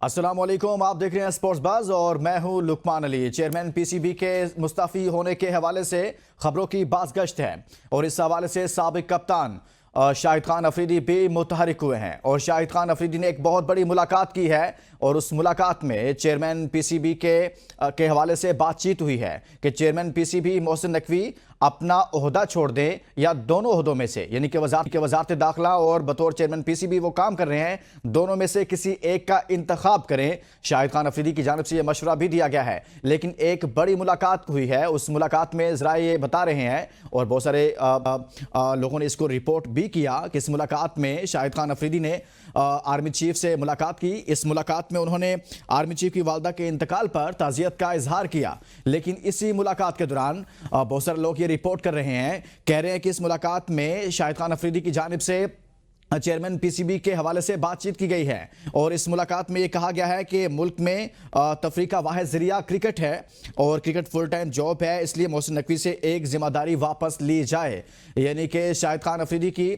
अस्सलाम वालेकुम, आप देख रहे हैं स्पोर्ट्स बज़ और मैं हूं लुकमान अली। चेयरमैन पीसीबी के मुस्तफ़ी होने के हवाले से खबरों की बाज़गश्त है और इस हवाले से साबिक कप्तान शाहिद खान अफरीदी भी मुतहरिक हुए हैं और शाहिद खान अफरीदी ने एक बहुत बड़ी मुलाकात की है और उस मुलाकात में चेयरमैन पीसीबी के हवाले से बातचीत हुई है कि चेयरमैन पीसीबी मोहसिन नकवी अपना ओहदा छोड़ दें या दोनों ओहदों में से, यानी कि वजारत दाखिला और बतौर चेयरमैन पीसीबी वो काम कर रहे हैं, दोनों में से किसी एक का इंतखाब करें। शाहिद खान अफरीदी की जानिब से यह मशवरा भी दिया गया है, लेकिन एक बड़ी मुलाकात हुई है। उस मुलाकात में ज़राए ये बता रहे हैं और बहुत सारे लोगों ने इसको रिपोर्ट भी किया कि इस मुलाकात में शाहिद खान अफरीदी ने आर्मी चीफ से मुलाकात की। इस मुलाकात में उन्होंने आर्मी चीफ की वालदा के इंतकाल पर ताज़ियत का इजहार किया, लेकिन इसी मुलाकात के दौरान बहुत सारे लोग ये रिपोर्ट कर रहे हैं, कह रहे हैं कि इस मुलाकात में शाहिद खान अफरीदी की जानिब से चेयरमैन पीसीबी के हवाले से बातचीत की गई है और इस मुलाकात में यह कहा गया है कि मुल्क में तफरी का वाहिद जरिया क्रिकेट है और क्रिकेट फुल टाइम जॉब है, इसलिए मोहसिन नकवी से एक जिम्मेदारी वापस ली जाए। यानी कि शाहिद खान अफरीदी की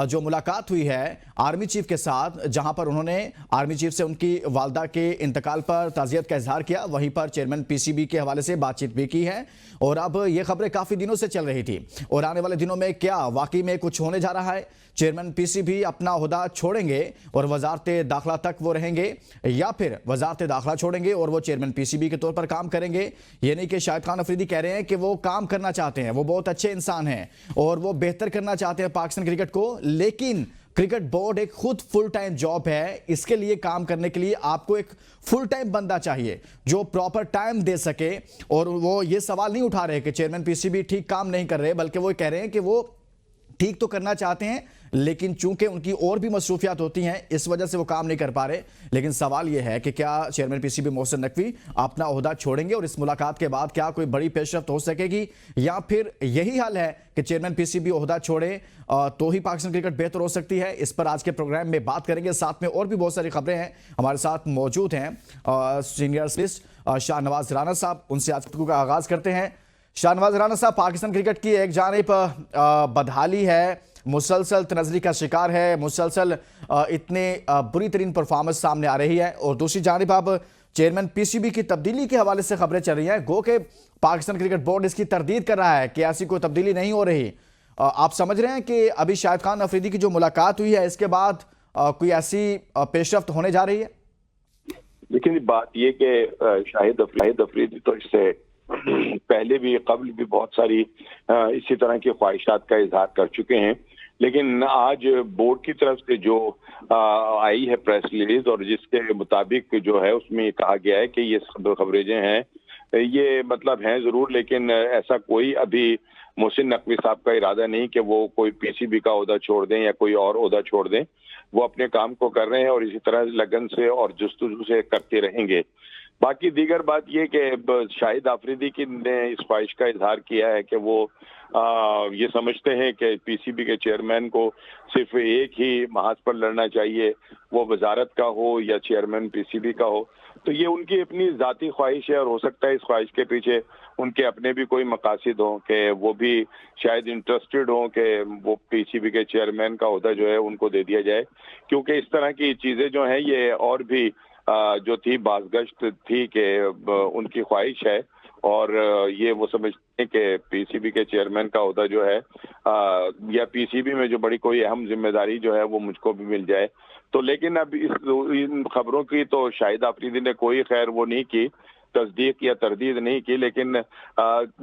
जो मुलाकात हुई है आर्मी चीफ के साथ, जहां पर उन्होंने आर्मी चीफ से उनकी वालदा के इंतकाल पर ताज़ियत का इजहार किया, वहीं पर चेयरमैन पीसीबी के हवाले से बातचीत भी की है। और अब ये खबरें काफ़ी दिनों से चल रही थी और आने वाले दिनों में क्या वाकई में कुछ होने जा रहा है? चेयरमैन पीसीबी अपना ओहदा छोड़ेंगे और वजारत दाखिला तक वो रहेंगे, या फिर वजारत दाखिला छोड़ेंगे और वो चेयरमैन पीसीबी के तौर पर काम करेंगे? यानी कि शाहिद खान अफरीदी कह रहे हैं कि वो काम करना चाहते हैं, वो बहुत अच्छे इंसान हैं और वो बेहतर करना चाहते हैं पाकिस्तान क्रिकेट को, लेकिन क्रिकेट बोर्ड एक खुद फुल टाइम जॉब है। इसके लिए काम करने के लिए आपको एक फुल टाइम बंदा चाहिए जो प्रॉपर टाइम दे सके। और वो ये सवाल नहीं उठा रहे कि चेयरमैन पीसीबी ठीक काम नहीं कर रहे, बल्कि वो कह रहे हैं कि वो ठीक तो करना चाहते हैं, लेकिन चूंकि उनकी और भी मसरूफियात होती हैं इस वजह से वो काम नहीं कर पा रहे। लेकिन सवाल यह है कि क्या चेयरमैन पीसीबी मोहसिन नकवी अपना ओहदा छोड़ेंगे और इस मुलाकात के बाद क्या कोई बड़ी पेशरफ्त हो सकेगी, या फिर यही हाल है कि चेयरमैन पीसीबी ओहदा छोड़े तो ही पाकिस्तान क्रिकेट बेहतर हो सकती है? इस पर आज के प्रोग्राम में बात करेंगे। साथ में और भी बहुत सारी खबरें हैं। हमारे साथ मौजूद हैं सीनियर जर्नलिस्ट शाहनवाज राना साहब, उनसे आज का आगाज करते हैं। शाहनवाज राना साहब, पाकिस्तान क्रिकेट की एक जानिब बदहाली है, मुसलसल तनज़ली का शिकार है, मुसलसल इतने बुरी तरीन परफॉर्मेंस सामने आ रही है, और दूसरी जानिब अब चेयरमैन पीसीबी की तब्दीली के हवाले से खबरें चल रही हैं। गो के पाकिस्तान क्रिकेट बोर्ड इसकी तरदीद कर रहा है कि ऐसी कोई तब्दीली नहीं हो रही। आप समझ रहे हैं कि अभी शाहिद खान अफरीदी की जो मुलाकात हुई है इसके बाद कोई ऐसी पेशरफ्त होने जा रही है? लेकिन बात ये कि शाहिद अफरीदी तो इससे पहले भी कबल भी बहुत सारी इसी तरह की ख्वाहिशात का इजहार कर चुके हैं, लेकिन आज बोर्ड की तरफ से जो आई है प्रेस रिलीज, और जिसके मुताबिक जो है उसमें ये कहा गया है कि ये खबरें हैं, ये मतलब हैं जरूर, लेकिन ऐसा कोई अभी मोहसिन नकवी साहब का इरादा नहीं कि वो कोई पीसीबी का ओहदा छोड़ दें या कोई और ओहदा छोड़ दें। वो अपने काम को कर रहे हैं और इसी तरह लगन से और जुस्तजू से करते रहेंगे। बाकी दीगर बात ये कि शाहिद अफरीदी की ने इस ख्वाहिश का इजहार किया है कि वो ये समझते हैं कि पीसीबी के चेयरमैन को सिर्फ एक ही महाज पर लड़ना चाहिए, वो वजारत का हो या चेयरमैन पीसीबी का हो। तो ये उनकी अपनी जाती ख्वाहिश है और हो सकता है इस ख्वाहिश के पीछे उनके अपने भी कोई मकासद हों कि वो भी शायद इंटरेस्टेड हों कि वो पीसीबी के चेयरमैन का ओहदा जो है उनको दे दिया जाए, क्योंकि इस तरह की चीजें जो हैं ये और भी जो थी बाज़गश्त थी कि उनकी ख्वाहिश है और ये वो समझते हैं कि पीसीबी के चेयरमैन का ओहदा जो है या पीसीबी में जो बड़ी कोई अहम जिम्मेदारी जो है वो मुझको भी मिल जाए। तो लेकिन अब इन खबरों की तो शाहिद अफरीदी ने कोई खैर वो नहीं की, तस्दीक या तरदीद नहीं की, लेकिन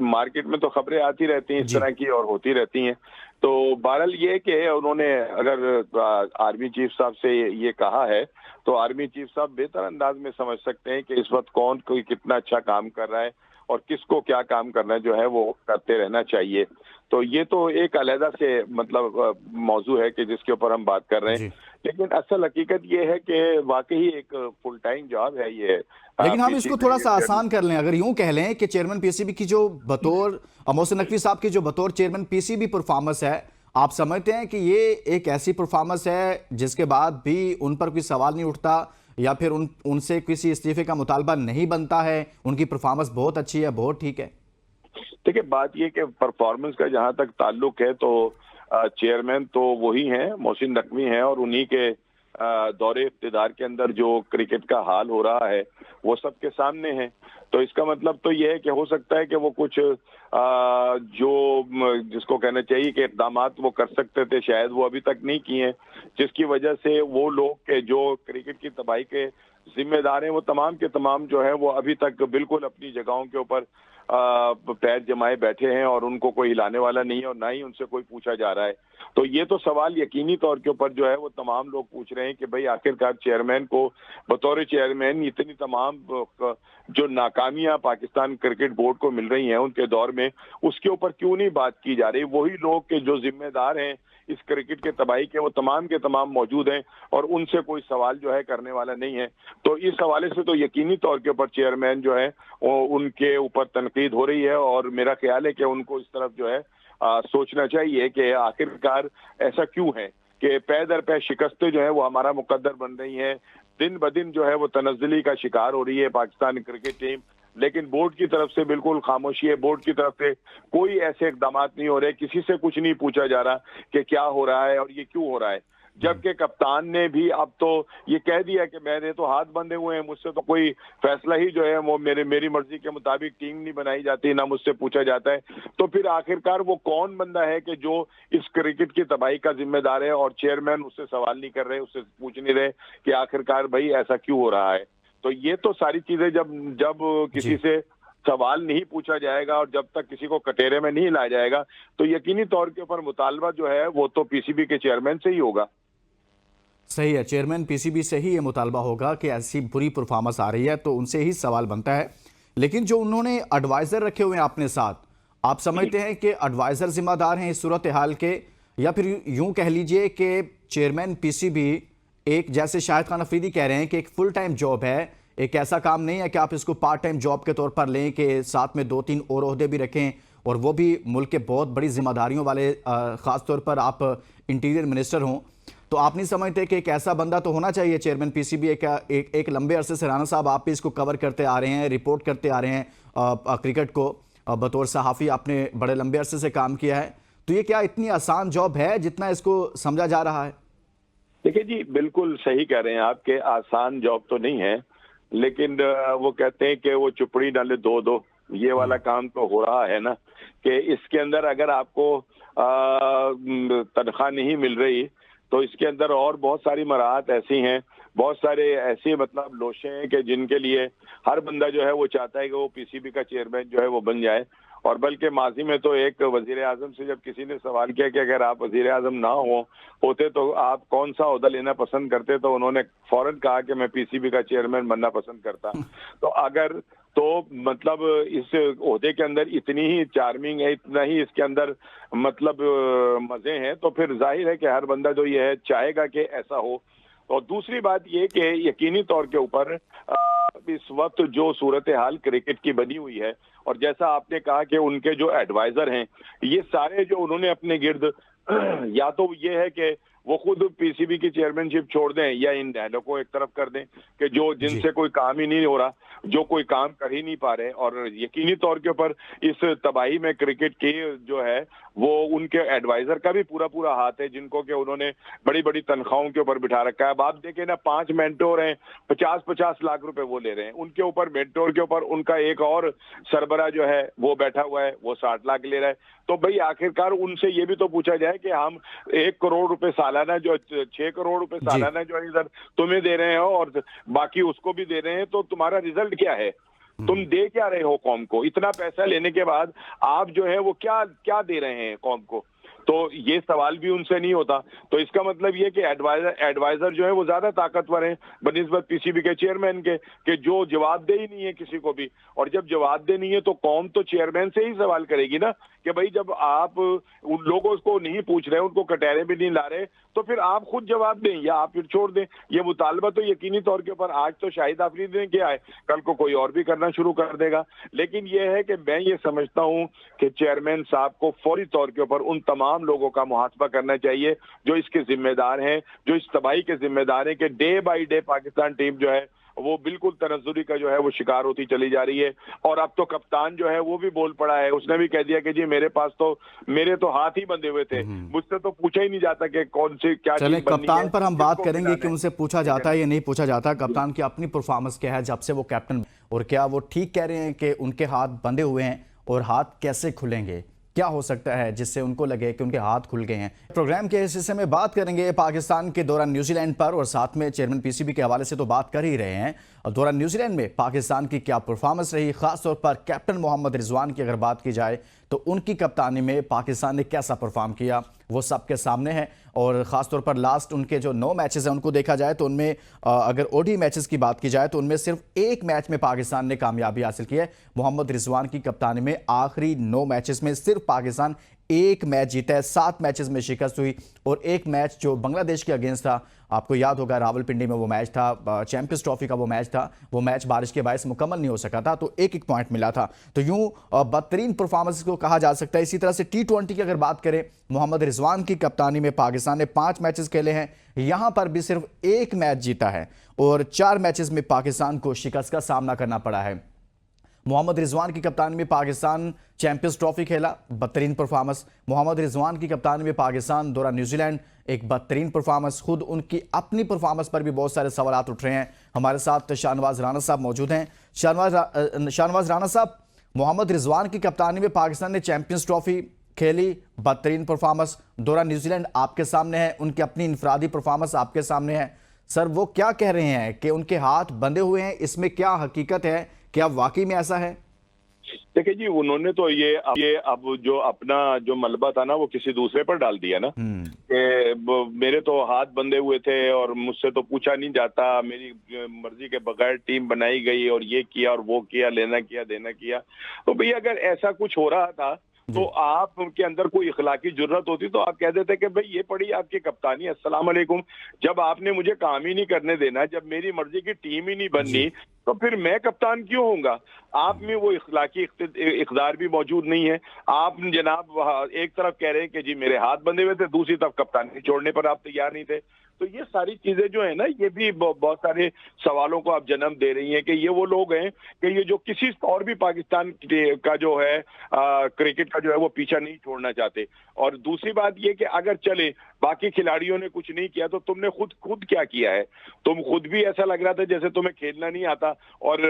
मार्केट में तो खबरें आती रहती हैं इस तरह की और होती रहती हैं। तो बहरहाल ये कि उन्होंने अगर आर्मी चीफ साहब से ये कहा है तो आर्मी चीफ साहब बेहतर अंदाज में समझ सकते हैं कि इस वक्त कौन कोई कितना अच्छा काम कर रहा है और किसको क्या काम करना जो है वो करते रहना चाहिए। तो ये तो एक अलहदा से मतलब मौजू है कि जिसके ऊपर हम बात कर रहे हैं, लेकिन असल हकीकत ये है कि वाकई एक फुल टाइम जॉब है ये। लेकिन हम इसको थोड़ा सा आसान कर लें, अगर यूं कह लें कि चेयरमैन पीसीबी की जो बतौर मोहसिन नकवी साहब की जो बतौर चेयरमैन पीसीबी परफॉर्मेंस है, आप समझते हैं कि ये एक ऐसी परफॉर्मेंस है जिसके बाद भी उन पर कोई सवाल नहीं उठता या फिर उनसे किसी इस्तीफे का मुतालबा नहीं बनता है? उनकी परफॉर्मेंस बहुत अच्छी है, बहुत ठीक है। देखिए बात ये कि परफॉर्मेंस का जहां तक ताल्लुक है तो चेयरमैन तो वही हैं, मोहसिन नकवी हैं, और उन्हीं के दौरे इफ्तिदार के अंदर जो क्रिकेट का हाल हो रहा है वो सबके सामने है। तो इसका मतलब तो ये है कि हो सकता है कि वो कुछ जिसको कहना चाहिए कि इक़दामात वो कर सकते थे, शायद वो अभी तक नहीं किए, जिसकी वजह से वो लोग के जो क्रिकेट की तबाही के जिम्मेदार हैं वो तमाम के तमाम जो है वो अभी तक बिल्कुल अपनी जगहों के ऊपर पैर जमाए बैठे हैं और उनको कोई हिलाने वाला नहीं है और ना ही उनसे कोई पूछा जा रहा है। तो ये तो सवाल यकीनी तौर के ऊपर जो है वो तमाम लोग पूछ रहे हैं कि भाई आखिरकार चेयरमैन को बतौर चेयरमैन इतनी तमाम जो नाकामियां पाकिस्तान क्रिकेट बोर्ड को मिल रही हैं उनके दौर में, उसके ऊपर क्यों नहीं बात की जा रही। वही लोग के जो जिम्मेदार हैं इस क्रिकेट के तबाही के, वो तमाम के तमाम मौजूद हैं और उनसे कोई सवाल जो है करने वाला नहीं है। तो इस हवाले से तो यकीनी तौर के ऊपर चेयरमैन जो है वो उनके ऊपर तनकीद हो रही है और मेरा ख्याल है कि उनको इस तरफ जो है सोचना चाहिए कि आखिरकार ऐसा क्यों है कि पै दर पै शिकस्तें जो है वो हमारा मुकद्दर बन रही हैं। दिन ब दिन जो है वो तनज़्ज़ुली का शिकार हो रही है पाकिस्तान क्रिकेट टीम, लेकिन बोर्ड की तरफ से बिल्कुल खामोशी है। बोर्ड की तरफ से कोई ऐसे इक़दामात नहीं हो रहे, किसी से कुछ नहीं पूछा जा रहा कि क्या हो रहा है और ये क्यों हो रहा है। जबकि कप्तान ने भी अब तो ये कह दिया कि मैंने तो हाथ बंधे हुए हैं, मुझसे तो कोई फैसला ही जो है वो मेरी मर्जी के मुताबिक टीम नहीं बनाई जाती, ना मुझसे पूछा जाता है। तो फिर आखिरकार वो कौन बंदा है कि जो इस क्रिकेट की तबाही का जिम्मेदार है और चेयरमैन उससे सवाल नहीं कर रहे, उससे पूछ नहीं रहे कि आखिरकार भाई ऐसा क्यों हो रहा है। तो ये तो सारी चीजें जब किसी से सवाल नहीं पूछा जाएगा और जब तक किसी को कटघरे में नहीं लाया जाएगा तो यकीनी तौर के ऊपर मुतालबा जो है वो तो पीसीबी के चेयरमैन से ही होगा। सही है, चेयरमैन पीसीबी से ही ये मुतालबा होगा कि ऐसी बुरी परफॉर्मेंस आ रही है तो उनसे ही सवाल बनता है। लेकिन जो उन्होंने एडवाइज़र रखे हुए हैं अपने साथ, आप समझते हैं कि एडवाइज़र जिम्मेदार हैं इस सूरत हाल के, या फिर यूं कह लीजिए कि चेयरमैन पीसीबी एक, जैसे शाहिद खान अफरीदी कह रहे हैं कि एक फुल टाइम जॉब है, एक ऐसा काम नहीं है कि आप इसको पार्ट टाइम जॉब के तौर पर लें कि साथ में 2-3 और ओहदे भी रखें और वो भी मुल्क के बहुत बड़ी जिम्मेदारियों वाले, ख़ास तौर पर आप इंटीरियर मिनिस्टर हों। तो आप नहीं समझते कि एक ऐसा बंदा तो होना चाहिए चेयरमैन पीसीबी? एक लंबे अरसे से राना साहब आप भी इसको कवर करते आ रहे हैं, रिपोर्ट करते आ रहे हैं क्रिकेट को, बतौर सहाफ़ी आपने बड़े लंबे अरसे से काम किया है। तो ये क्या इतनी आसान जॉब है जितना इसको समझा जा रहा है? देखिए जी, बिल्कुल सही कह रहे हैं आपके, आसान जॉब तो नहीं है, लेकिन वो कहते हैं कि वो चुपड़ी डाले दो दो, ये वाला काम तो हो रहा है ना कि इसके अंदर अगर आपको तनख्वाह नहीं मिल रही तो इसके अंदर और बहुत सारी मराहत ऐसी हैं, बहुत सारे ऐसे मतलब लोशे हैं कि जिनके लिए हर बंदा जो है वो चाहता है कि वो पीसीबी का चेयरमैन जो है वो बन जाए। और बल्कि माजी में तो एक वजीर आजम से जब किसी ने सवाल किया कि अगर आप वजीर आजम ना होते तो आप कौन सा ओहदा लेना पसंद करते, तो उन्होंने फौरन कहा कि मैं पीसीबी का चेयरमैन बनना पसंद करता। तो अगर तो मतलब इस ओहदे के अंदर इतनी ही चार्मिंग है, इतना ही इसके अंदर मतलब मजे हैं, तो फिर जाहिर है कि हर बंदा जो ये है चाहेगा कि ऐसा हो। और दूसरी बात ये कि यकीनी तौर के ऊपर इस वक्त जो सूरत हाल क्रिकेट की बनी हुई है, और जैसा आपने कहा कि उनके जो एडवाइजर हैं ये सारे जो उन्होंने अपने गिर्द या तो ये है कि वो खुद पीसीबी की चेयरमैनशिप छोड़ दें या इन नहलों को एक तरफ कर दें कि जो जिनसे कोई काम ही नहीं हो रहा, जो कोई काम कर ही नहीं पा रहे। और यकीनी तौर के ऊपर इस तबाही में क्रिकेट की जो है वो उनके एडवाइजर का भी पूरा पूरा हाथ है, जिनको कि उन्होंने बड़ी बड़ी तनख्वाहों के ऊपर बिठा रखा है। अब आप देखें ना, 5 मेंटोर हैं, 50-50 लाख रुपए वो ले रहे हैं, उनके ऊपर मेंटोर के ऊपर उनका एक और सरबरा जो है वो बैठा हुआ है, वो 60 लाख ले रहा है। तो भाई आखिरकार उनसे ये भी तो पूछा जाए कि हम 1 करोड़ रुपए सालाना, जो 6 करोड़ रुपए सालाना जो है इधर तुम्हें दे रहे हो और बाकी उसको भी दे रहे हैं, तो तुम्हारा रिजल्ट क्या है? तुम दे क्या रहे हो कौम को? इतना पैसा लेने के बाद आप जो है वो क्या क्या दे रहे हैं कौम को? तो ये सवाल भी उनसे नहीं होता। तो इसका मतलब ये कि एडवाइजर जो है वो ज्यादा ताकतवर है बनिस्बत पीसीबी के चेयरमैन के, कि जो जवाब दे ही नहीं है किसी को भी। और जब जवाब दे नहीं है तो कौम तो चेयरमैन से ही सवाल करेगी ना कि भाई जब आप उन लोगों को नहीं पूछ रहे, उनको कटहरे भी नहीं ला रहे, तो फिर आप खुद जवाब दें या आप फिर छोड़ दें। ये मुतालबा तो यकीनी तौर के ऊपर आज तो शाहिद अफरीदी ने किया है, कल को कोई और भी करना शुरू कर देगा। लेकिन ये है कि मैं ये समझता हूं कि चेयरमैन साहब को फौरी तौर के ऊपर उन तमाम लोगों का मुहासबा करना चाहिए जो इसके जिम्मेदार हैं, जो इस तबाही के जिम्मेदार हैं कि day by day Pakistan team जो है वो बिल्कुल तनज़्ज़ुरी का जो है वो शिकार होती चली जा रही है। और अब तो कप्तान जो है वो भी बोल पड़ा है, उसने भी कह दिया कि जी मेरे तो हाथ ही बंधे हुए थे, मुझसे तो पूछा ही नहीं जाता कि कौन सी क्या चलें, चीज बननी है, कप्तान पर हम बात किसको करेंगे खिलाना कि है। उनसे पूछा जाता है या नहीं पूछा जाता, कप्तान की अपनी परफॉर्मेंस क्या है जब से वो कैप्टन, और क्या वो ठीक कह रहे हैं कि उनके हाथ बंधे हुए हैं, और हाथ कैसे खुलेंगे, क्या हो सकता है जिससे उनको लगे कि उनके हाथ खुल गए हैं। प्रोग्राम के इस हिस्से में बात करेंगे पाकिस्तान के दौरान न्यूजीलैंड पर, और साथ में चेयरमैन पीसीबी के हवाले से तो बात कर ही रहे हैं, और दौरान न्यूजीलैंड में पाकिस्तान की क्या परफॉर्मेंस रही, खासतौर पर कैप्टन मोहम्मद रिजवान की अगर बात की जाए तो उनकी कप्तानी में पाकिस्तान ने कैसा परफॉर्म किया वो सबके सामने है। और ख़ासतौर पर लास्ट उनके जो 9 मैचेस हैं उनको देखा जाए तो उनमें अगर ओडी मैचेस की बात की जाए तो उनमें सिर्फ एक मैच में पाकिस्तान ने कामयाबी हासिल की है। मोहम्मद रिजवान की कप्तानी में आखिरी 9 मैचेस में सिर्फ पाकिस्तान एक मैच जीता है, 7 मैचेस में शिकस्त हुई, और एक मैच जो बांग्लादेश के अगेंस्ट था, आपको याद होगा रावलपिंडी में वो मैच था, चैंपियंस ट्रॉफी का वो मैच था, वो मैच बारिश के बायस मुकम्मल नहीं हो सका था, तो एक एक पॉइंट मिला था। तो यूं बेहतरीन परफॉर्मेंस को कहा जा सकता है। इसी तरह से T20 की अगर बात करें, मोहम्मद रिजवान की कप्तानी में पाकिस्तान ने 5 मैचेस खेले हैं, यहां पर भी सिर्फ एक मैच जीता है, और 4 मैचेस में पाकिस्तान को शिकस्त का सामना करना पड़ा है। मोहम्मद रिजवान की कप्तानी में पाकिस्तान चैंपियंस ट्रॉफी खेला, बेहतरीन परफॉर्मेंस। मोहम्मद रिजवान की कप्तानी में पाकिस्तान दौरान न्यूजीलैंड, एक बेहतरीन परफॉर्मेंस। खुद उनकी अपनी परफॉर्मेंस पर भी बहुत सारे सवाल उठ रहे हैं। हमारे साथ शाहनवाज राणा साहब मौजूद हैं। शाहनवाज राणा साहब, मोहम्मद रिजवान की कप्तानी में पाकिस्तान ने चैंपियंस ट्रॉफी खेली, बेहतरीन परफॉर्मेंस। दौरान न्यूजीलैंड आपके सामने है, उनकी अपनी इनफरादी परफॉर्मेंस आपके सामने है। सर, वो क्या कह रहे हैं कि उनके हाथ बंधे हुए हैं, इसमें क्या हकीकत है, क्या वाकई में ऐसा है? देखिए जी, उन्होंने तो ये अब जो अपना जो मलबा था ना वो किसी दूसरे पर डाल दिया ना, कि मेरे तो हाथ बंधे हुए थे और मुझसे तो पूछा नहीं जाता, मेरी मर्जी के बगैर टीम बनाई गई और ये किया और वो किया, लेना किया देना किया। तो भैया अगर ऐसा कुछ हो रहा था तो आप उनके अंदर कोई इखलाकी जुर्रत होती तो आप कह देते कि भाई ये पड़ी आपकी कप्तानी, अस्सलाम वालेकुम। जब आपने मुझे काम ही नहीं करने देना, जब मेरी मर्जी की टीम ही नहीं बननी, तो फिर मैं कप्तान क्यों होऊंगा? आप में वो इखलाकी इक़दार भी मौजूद नहीं है। आप जनाब एक तरफ कह रहे हैं कि जी मेरे हाथ बंधे हुए थे, दूसरी तरफ कप्तानी छोड़ने पर आप तैयार नहीं थे। तो ये सारी चीजें जो है ना, ये भी बहुत सारे सवालों को आप जन्म दे रही हैं कि ये वो लोग हैं कि ये जो किसी और भी पाकिस्तान का जो है क्रिकेट का जो है वो पीछा नहीं छोड़ना चाहते। और दूसरी बात ये कि अगर चले बाकी खिलाड़ियों ने कुछ नहीं किया तो तुमने खुद क्या किया है? तुम खुद भी ऐसा लग रहा था जैसे तुम्हें खेलना नहीं आता, और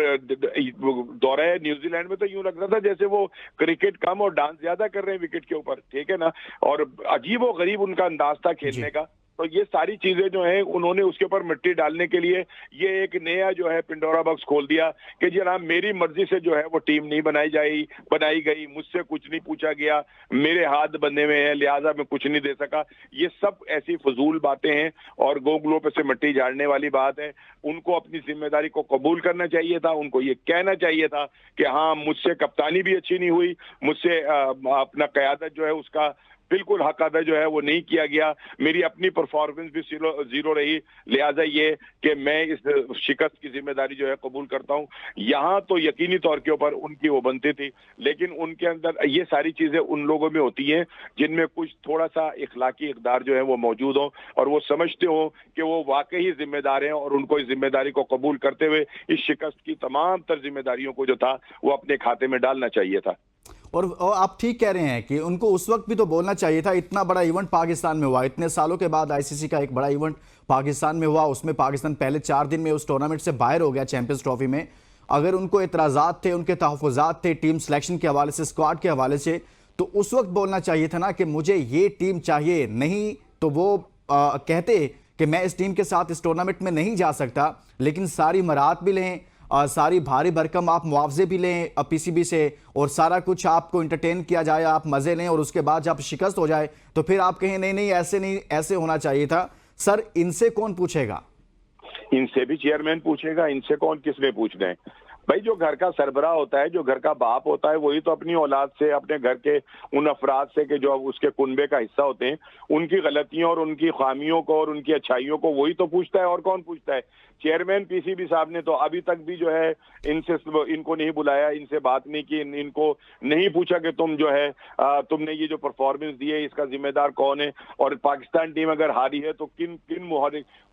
दौरे न्यूजीलैंड में तो यूं लग रहा था जैसे वो क्रिकेट कम और डांस ज्यादा कर रहे हैं विकेट के ऊपर, ठीक है ना। और अजीब व गरीब उनका अंदाज था खेलने का। तो ये सारी चीजें जो है उन्होंने उसके ऊपर मिट्टी डालने के लिए ये एक नया जो है पिंडोरा बॉक्स खोल दिया कि जनाब मेरी मर्जी से जो है वो टीम नहीं बनाई गई, मुझसे कुछ नहीं पूछा गया, मेरे हाथ बंधे में है, लिहाजा मैं कुछ नहीं दे सका। ये सब ऐसी फजूल बातें हैं और गोगलों पे से मिट्टी झाड़ने वाली बात है। उनको अपनी जिम्मेदारी को कबूल करना चाहिए था, उनको ये कहना चाहिए था कि हाँ मुझसे कप्तानी भी अच्छी नहीं हुई, मुझसे अपना क़यादत जो है उसका बिल्कुल हक अदा जो है वो नहीं किया गया, मेरी अपनी परफॉर्मेंस भी जीरो रही, लिहाजा ये कि मैं इस शिकस्त की जिम्मेदारी जो है कबूल करता हूं। यहाँ तो यकीनी तौर के ऊपर उनकी वो बनती थी, लेकिन उनके अंदर ये सारी चीजें उन लोगों में होती हैं जिनमें कुछ थोड़ा सा इखलाकी इक़दार जो है वो मौजूद हो और वो समझते हो कि वो वाकई जिम्मेदार हैं और उनको इस जिम्मेदारी को कबूल करते हुए इस शिकस्त की तमाम तर जिम्मेदारियों को जो था वो अपने खाते में डालना चाहिए था। और आप ठीक कह रहे हैं कि उनको उस वक्त भी तो बोलना चाहिए था। इतना बड़ा इवेंट पाकिस्तान में हुआ, इतने सालों के बाद आईसीसी का एक बड़ा इवेंट पाकिस्तान में हुआ, उसमें पाकिस्तान पहले 4 दिन में उस टूर्नामेंट से बाहर हो गया चैंपियंस ट्रॉफी में। अगर उनको एतराज़ात थे, उनके तहफ़्फ़ुज़ात थे टीम सिलेक्शन के हवाले से, स्क्वाड के हवाले से, तो उस वक्त बोलना चाहिए था ना कि मुझे ये टीम चाहिए। नहीं तो वो कहते कि मैं इस टीम के साथ इस टूर्नामेंट में नहीं जा सकता, लेकिन सारी मराहत भी लें, सारी भारी भरकम आप मुआवजे भी लें पीसीबी से, और सारा कुछ आपको इंटरटेन किया जाए, आप मजे लें, और उसके बाद जब शिकस्त हो जाए तो फिर आप कहें नहीं ऐसे होना चाहिए था। सर, इनसे कौन पूछेगा? इनसे भी चेयरमैन पूछेगा, इनसे कौन किसने पूछना है? भाई जो घर का सरबराह होता है, जो घर का बाप होता है, वही तो अपनी औलाद से, अपने घर के उन अफराद से कि जो उसके कुनबे का हिस्सा होते हैं, उनकी गलतियों और उनकी खामियों को और उनकी अच्छाइयों को वही तो पूछता है, और कौन पूछता है। चेयरमैन पीसीबी साहब ने तो अभी तक भी जो है इनसे, इनको नहीं बुलाया, इनसे बात नहीं की, इनको नहीं पूछा कि तुम जो है तुमने ये जो परफॉर्मेंस दी है इसका जिम्मेदार कौन है, और पाकिस्तान टीम अगर हारी है तो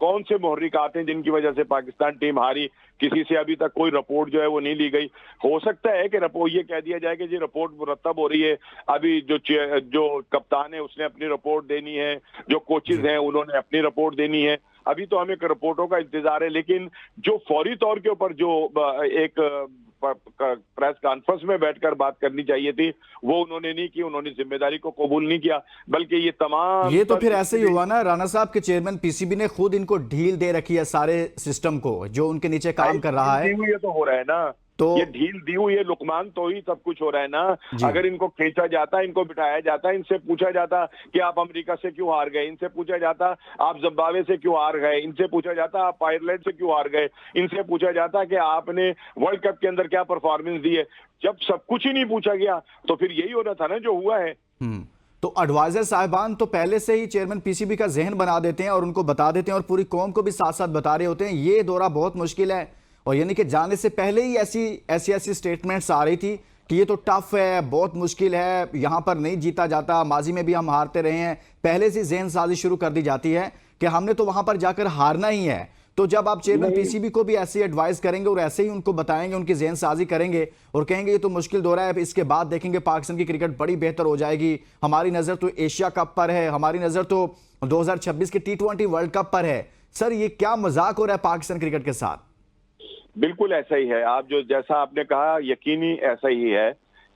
कौन से मुहर्रिकात हैं जिनकी वजह से पाकिस्तान टीम हारी। किसी से अभी तक कोई रिपोर्ट जो है वो नहीं ली गई। हो सकता है कि रिपोर्ट ये कह दिया जाए कि जी रिपोर्ट मुरतब हो रही है, अभी जो कप्तान है उसने अपनी रिपोर्ट देनी है, जो कोचेज हैं उन्होंने अपनी रिपोर्ट देनी है। अभी तो हमें रिपोर्टों का इंतजार है, लेकिन जो फौरी तौर के ऊपर जो एक प्रेस कॉन्फ्रेंस में बैठकर बात करनी चाहिए थी, वो उन्होंने नहीं की। उन्होंने जिम्मेदारी को कबूल नहीं किया, बल्कि ये तो फिर ऐसे ही हुआ ना, राणा साहब के चेयरमैन पीसीबी ने खुद इनको ढील दे रखी है सारे सिस्टम को, जो उनके नीचे काम कर रहा है। ये तो हो रहा है ना, तो ये ढील दी हुई है लुकमान, तो ही सब कुछ हो रहा है ना। अगर इनको खींचा जाता, इनको बिठाया जाता, इनसे पूछा जाता कि आप अमेरिका से क्यों हार गए, इनसे पूछा जाता आप जिम्बाब्वे से क्यों हार गए, इनसे पूछा जाता आप आयरलैंड से क्यों हार गए, इनसे पूछा जाता कि आपने वर्ल्ड कप के अंदर क्या परफॉर्मेंस दी है। जब सब कुछ ही नहीं पूछा गया तो फिर यही होना था ना जो हुआ है। तो एडवाइजर साहिबान तो पहले से ही चेयरमैन पीसीबी का जहन बना देते हैं और उनको बता देते हैं, और पूरी कौम को भी साथ साथ बता रहे होते हैं ये दौरा बहुत मुश्किल है। और यानी कि जाने से पहले ही ऐसी स्टेटमेंट्स आ रही थी कि ये तो टफ है, बहुत मुश्किल है, यहां पर नहीं जीता जाता, माजी में भी हम हारते रहे हैं। पहले से जहन साजी शुरू कर दी जाती है कि हमने तो वहां पर जाकर हारना ही है। तो जब आप चेयरमैन पीसीबी को भी ऐसे एडवाइस करेंगे और ऐसे ही उनको बताएंगे, उनकी जहन साजी करेंगे और कहेंगे ये तो मुश्किल दौरा है, इसके बाद देखेंगे पाकिस्तान की क्रिकेट बड़ी बेहतर हो जाएगी, हमारी नजर तो एशिया कप पर है, हमारी नजर तो 2026 के T20 वर्ल्ड कप पर है। सर ये क्या मजाक हो रहा है पाकिस्तान क्रिकेट के साथ? बिल्कुल ऐसा ही है। आप जो जैसा आपने कहा यकीनी ऐसा ही है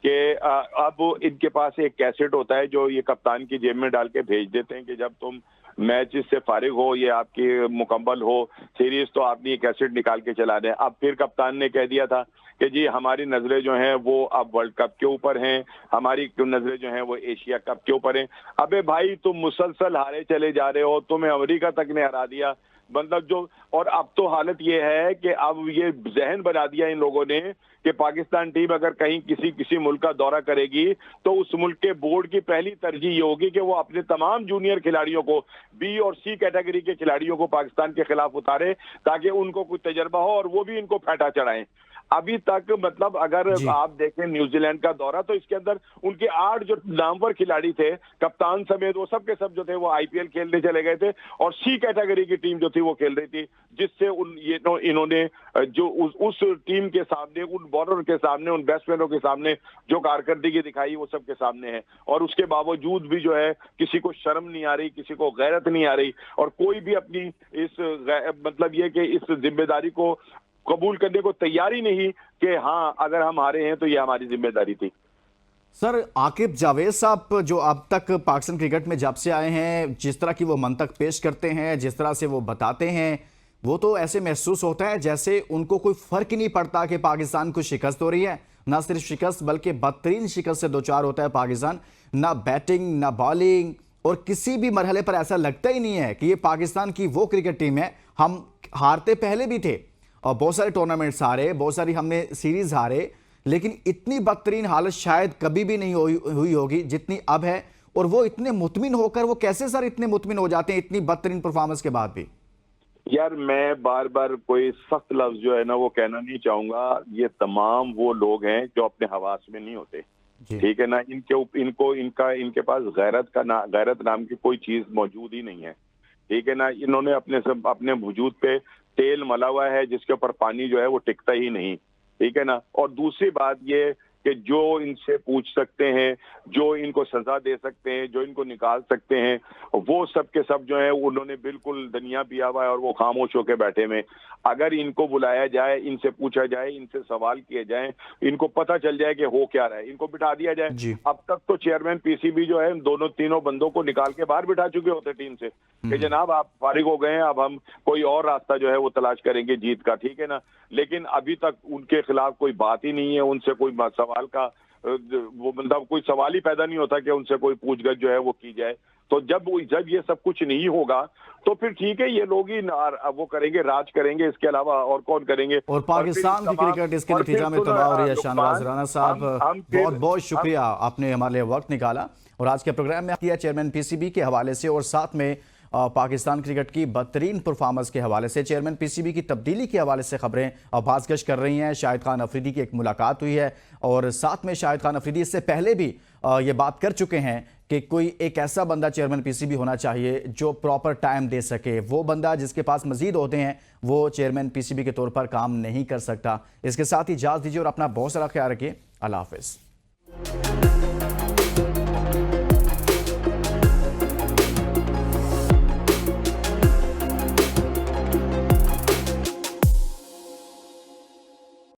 कि अब इनके पास एक कैसेट होता है जो ये कप्तान की जेब में डाल के भेज देते हैं कि जब तुम मैच से फारिग हो, ये आपकी मुकम्मल हो सीरीज, तो आपने ये कैसेट निकाल के चला दें। अब फिर कप्तान ने कह दिया था कि जी हमारी नजरें जो हैं वो अब वर्ल्ड कप के ऊपर हैं, हमारी नजरें जो हैं वो एशिया कप के ऊपर हैं। अबे भाई तुम मुसलसल हारे चले जा रहे हो, तुम्हें अमेरिका तक ने हरा दिया, मतलब जो, और अब तो हालत ये है कि अब ये जहन बना दिया इन लोगों ने कि पाकिस्तान टीम अगर कहीं किसी मुल्क का दौरा करेगी तो उस मुल्क के बोर्ड की पहली तरजीह ये होगी कि वो अपने तमाम जूनियर खिलाड़ियों को, बी और सी कैटेगरी के खिलाड़ियों को पाकिस्तान के खिलाफ उतारे ताकि उनको कुछ तजर्बा हो और वो भी इनको फेंटा चढ़ाएं। अभी तक मतलब अगर आप देखें न्यूजीलैंड का दौरा, तो इसके अंदर उनके 8 जो नामवर खिलाड़ी थे कप्तान समेत, वो सब के सब जो थे वो आईपीएल खेलने चले गए थे, और सी कैटेगरी की टीम जो थी वो खेल रही थी, जिससे इन्होंने जो उस टीम के सामने, उन बॉलर के सामने, उन बैट्समैनों के सामने जो कारकर्दगी दिखाई वो सबके सामने है। और उसके बावजूद भी जो है किसी को शर्म नहीं आ रही, किसी को गैरत नहीं आ रही, और कोई भी अपनी इस मतलब ये कि इस जिम्मेदारी को कबूल करने को तैयारी नहीं कि हाँ अगर हम हारे हैं तो ये हमारी जिम्मेदारी थी। सर आकिब जावेद साहब जो अब तक पाकिस्तान क्रिकेट में जब से आए हैं, जिस तरह की वो मंतक पेश करते हैं, जिस तरह से वो बताते हैं, वो तो ऐसे महसूस होता है जैसे उनको कोई फर्क ही नहीं पड़ता कि पाकिस्तान को शिकस्त हो रही है। ना सिर्फ शिकस्त बल्कि बदतरीन शिकस्त से दो चार होता है पाकिस्तान, ना बैटिंग ना बॉलिंग, और किसी भी मरहले पर ऐसा लगता ही नहीं है कि ये पाकिस्तान की वो क्रिकेट टीम है। हम हारते पहले भी थे और बहुत सारे टूर्नामेंट्स हारे, बहुत सारी हमने सीरीज हारे, लेकिन इतनी बदतरीन हालत शायद कभी भी नहीं हुई होगी जितनी अब है। और वो इतने मुतमिन होकर, वो कैसे सर इतने मुतमिन हो जाते हैं इतनी बदतरीन परफॉर्मेंस के बाद भी? यार मैं बार बार कोई सख्त लफ्ज जो है ना वो कहना नहीं चाहूंगा। ये तमाम वो लोग हैं जो अपने हवास में नहीं होते, ठीक है ना। इनके पास गैरत नाम की कोई चीज मौजूद ही नहीं है, ठीक है ना। इन्होंने अपने वजूद पे तेल मला हुआ है जिसके ऊपर पानी जो है वो टिकता ही नहीं, ठीक है ना। और दूसरी बात ये कि जो इनसे पूछ सकते हैं, जो इनको सजा दे सकते हैं, जो इनको निकाल सकते हैं, वो सब के सब जो है उन्होंने बिल्कुल दुनिया पिया हुआ है और वो खामोश होकर बैठे हुए। अगर इनको बुलाया जाए, इनसे पूछा जाए, इनसे सवाल किए जाए, इनको पता चल जाए कि हो क्या रहा है, इनको बिठा दिया जाए। अब तक तो चेयरमैन पीसीबी जो है तीनों बंदों को निकाल के बाहर बिठा चुके होते टीम से कि जनाब आप फारिग हो गए हैं, अब हम कोई और रास्ता जो है वो तलाश करेंगे जीत का, ठीक है ना। लेकिन अभी तक उनके खिलाफ कोई बात ही नहीं है, उनसे कोई सवाल का वो मतलब कोई सवाल ही पैदा नहीं होता कि उनसे कोई पूछगछ जो है वो की जाए। तो जब ये सब कुछ नहीं होगा तो फिर ठीक है, ये लोग ही वो करेंगे, राज करेंगे, इसके अलावा और कौन करेंगे। और पाकिस्तान की क्रिकेट इसके नतीजा में तबाह हो रही है। शाहनवाज राणा साहब, बहुत बहुत शुक्रिया, आपने हमारे लिए वक्त निकाला और आज के प्रोग्राम में किया चेयरमैन पीसीबी के हवाले से और साथ में पाकिस्तान क्रिकेट की बदतरीन परफॉर्मेंस के हवाले से, चेयरमैन पीसीबी की तब्दीली के हवाले से खबरें बाज़गश कर रही हैं। शाहिद खान अफरीदी की एक मुलाकात हुई है और साथ में शाहिद खान अफरीदी इससे पहले भी ये बात कर चुके हैं कि कोई एक ऐसा बंदा चेयरमैन पीसीबी होना चाहिए जो प्रॉपर टाइम दे सके। वो बंदा जिसके पास मजीद होते हैं वो चेयरमैन पीसीबी के तौर पर काम नहीं कर सकता। इसके साथ ही इजाज़त दीजिए और अपना बहुत सारा ख्याल रखिए। अल्लाह हाफिज़।